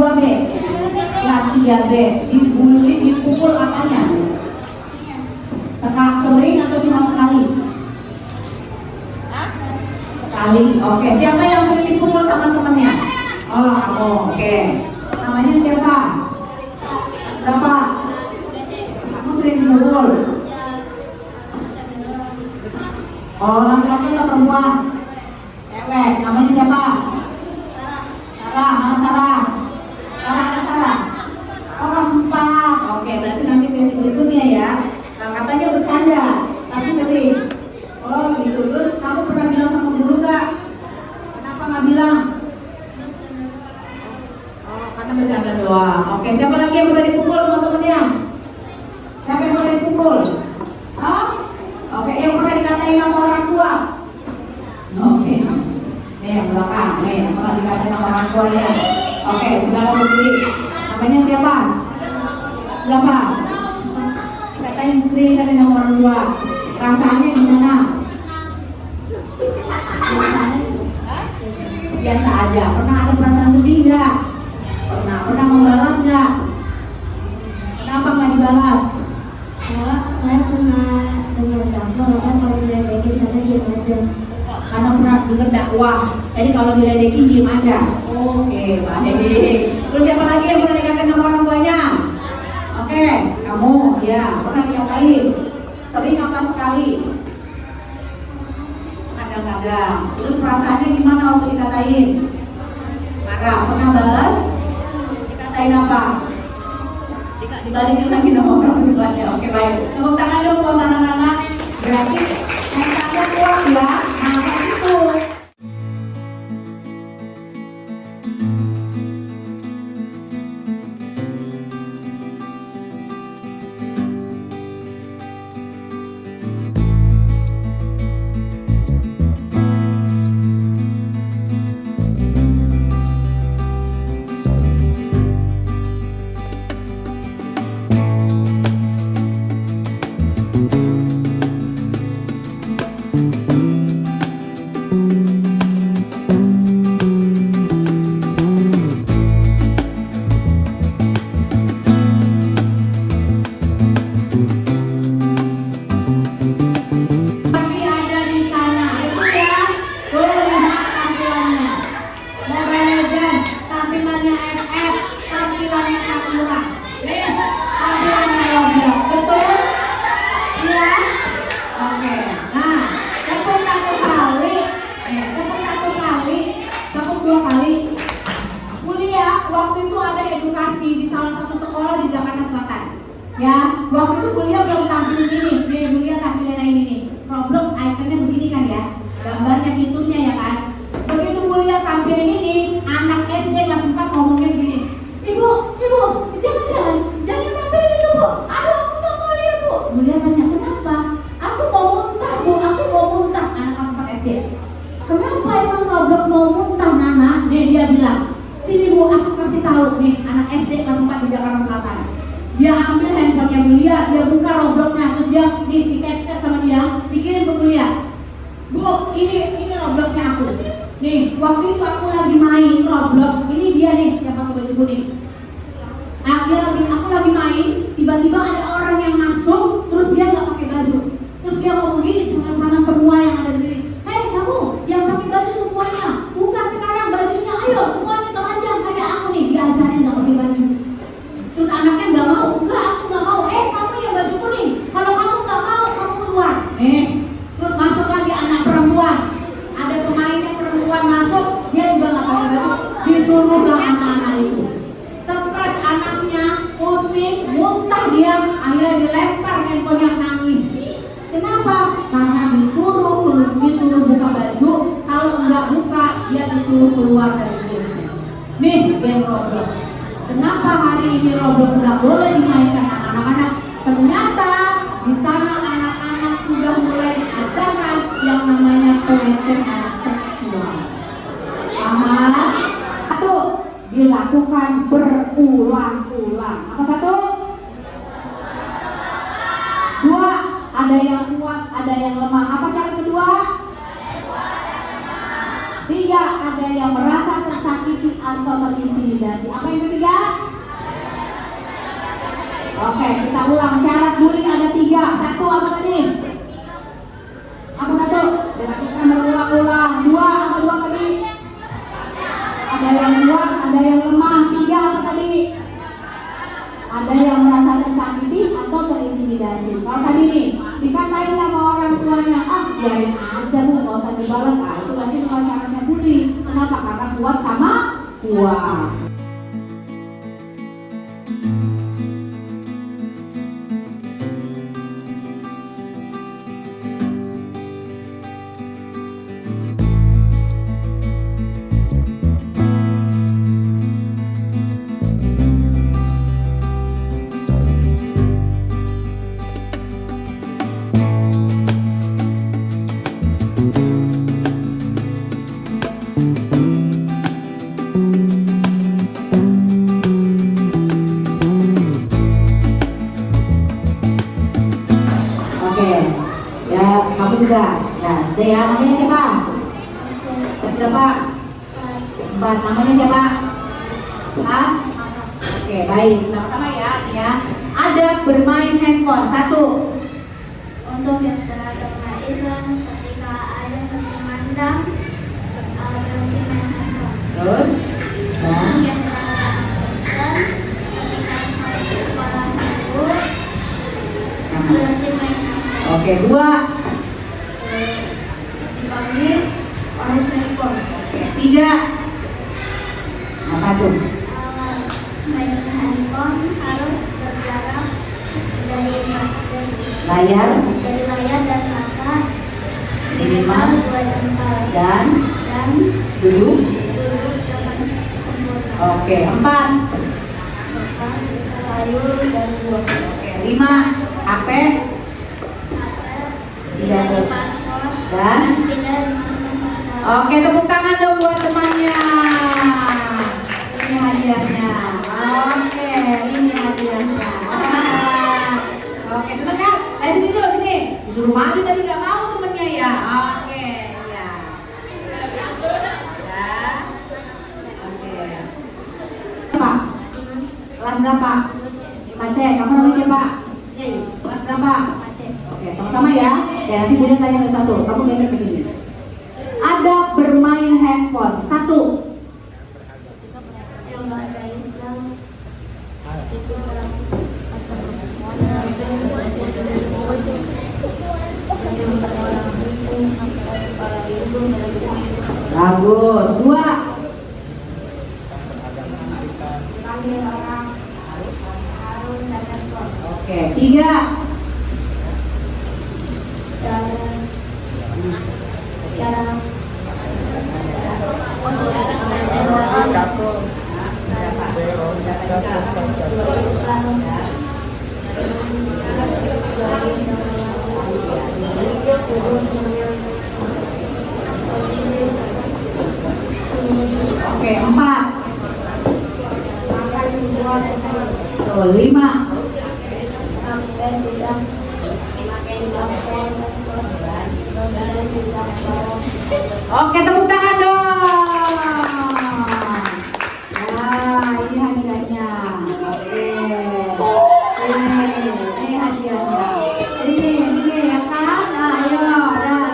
2B? Kelas 3B. Dibully, dipukul apanya? Sering atau cuma sekali? Sekali. Oke. Siapa yang sering dipukul sama temannya? Oh, kamu. Oke. Namanya siapa? Berapa? Kamu sering dipukul? Oh, laki-laki atau perempuan? Cewek. Namanya siapa? Sarah. Mana Sarah? Mana Sarah? Oh, kelas 4. Oke, berarti nanti sesi berikutnya ya. Nah, katanya bercanda, tapi sering. Oh gitu. Terus kamu pernah bilang sama guru gak? Kenapa gak bilang? Oh, karena bercanda doang. Oke, siapa lagi yang pernah dipukul teman-temannya? Siapa yang pernah dipukul? Hah? Oke, yang pernah dikatain sama orang tua? Oke. Nih yang belakang, nih yang pernah dikatain sama orang tua ya. Oke, silakan berdiri. Namanya siapa? Siapa? Katain istri, katain sama orang tua. Perasaannya gimana? Biasa aja. Pernah ada perasaan sedih nggak? Pernah. Pernah membalas nggak? Kenapa nggak dibalas? Saya pernah dengar dakwah, kan kalau diledekin karena diem aja. Karena pernah dengar dakwah, jadi kalau diledekin diem aja. Oke, baik. Terus siapa lagi yang pernah dikatain sama orang tuanya? Oke, kamu ya pernah dikatain. Sering apa sekali? Kadang-kadang. Terus perasaannya gimana waktu dikatain? Marah. Pernah balas? Dikatain apa? Dibalikin lagi sama orang tuanya. Oke, baik. Tepuk tangan dong buat anak-anak. Berarti mentalnya kuat ya. Nah, itu. Dilakukan berulang-ulang. Apa satu? 2, ada yang kuat, ada yang lemah. Apa syarat kedua? 3, ketiga, ada yang merasa tersakiti atau terintimidasi. Apa yang ketiga? Oke, kita ulang. Syarat bullying ada 3. Satu, apa tadi? Apa satu? Dilakukan berulang-ulang. 2, apa 2 tadi? Ada yang kuat, ada yang lemah. 3, apa tadi? Ada yang merasa tersakiti atau terintimidasi. Kalau tadi nih, dikatain sama orang tuanya, biarin aja bu, nggak usah dibalas. Itu lagi kalau syaratnya bullying. Kenapa? Karena kuat sama kuat. Kamu juga. Nah, saya namanya siapa? Berapa? 4. Namanya siapa? As. Oke, baik. Sama-sama ya. Ada bermain handphone. 1. Untuk yang beragama Islam, ketika ada memandang berhenti main handphone. Terus? Untuk yang beragama Islam, ketika sampai sekolah minggu berhenti main handphone. Oke, 2. Dipanggil harus handphone. Oke, 3. Apa tuh? Main handphone harus berjarak dari Layar dan mata minimal 2 jengkal dan duduk duduk. dengan sempurna. Oke, 4. Makan sayur dan buah. Oke, 5. HP Tidak di paspor dan tidak menggunakan. oke, tepuk tangan dong buat temannya. Ini hadiahnya. Oke, ini hadiahnya. Oke, seneng kan? Sini dulu, sini. Disuruh maju tadi nggak mau temennya ya. Oke, ya. Ya. Oke. Pak, kelas berapa? 5C. Kamu namanya siapa? Kelas berapa? Oke, sama-sama ya. Ya, nanti Bunda tanya satu. Kamu geser ke sini. Ada bermain handphone. 1. Yang lembaga Islam itu Bagus. 2. dipanggil orang harus ada skor. Oke. 3. Cara Oke, 4. makan buah dan sayur. 5. Sampai tidak memakai sampai dan tidak bawa. Oke, tepuk tangan dong. Nah, ini hadiahnya. Oke. Ini hadiahnya. Ini ya kan? Nah, ayo,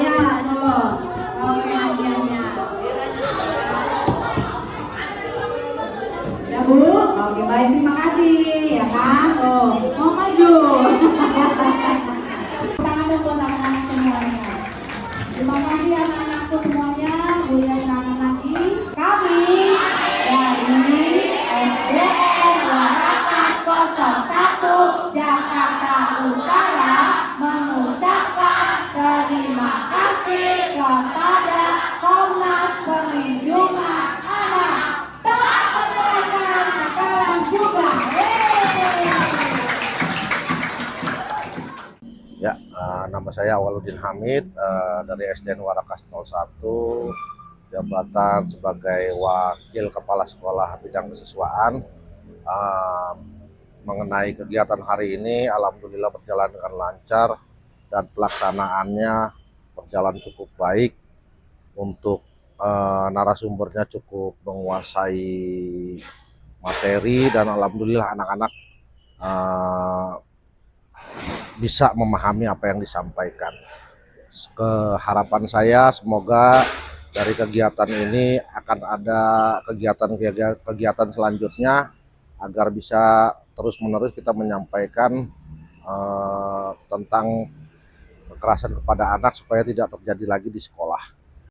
ya, tuh. Oke, hadiahnya. Ya, Bu. Oke, baik, terima kasih. Ya kan? Oh, mau maju. Tangan dong buat anak-anak semuanya. Terima kasih anak-anakku semuanya. Buya kangen lagi. Kami dari SDN Warakas 01 Jakarta Utara mengucapkan terima kasih kepada Komnas Perlindungan Anak. Selamat merayakan sekarang juga. Ya, nama saya Awaludin Hamid dari SDN Warakas 01, jabatan sebagai Wakil Kepala Sekolah Bidang Kesiswaan. Mengenai kegiatan hari ini, alhamdulillah berjalan dengan lancar dan pelaksanaannya berjalan cukup baik. Untuk narasumbernya cukup menguasai materi dan alhamdulillah anak-anak bisa memahami apa yang disampaikan. Harapan saya semoga dari kegiatan ini akan ada kegiatan selanjutnya agar bisa terus-menerus kita menyampaikan tentang kekerasan kepada anak supaya tidak terjadi lagi di sekolah.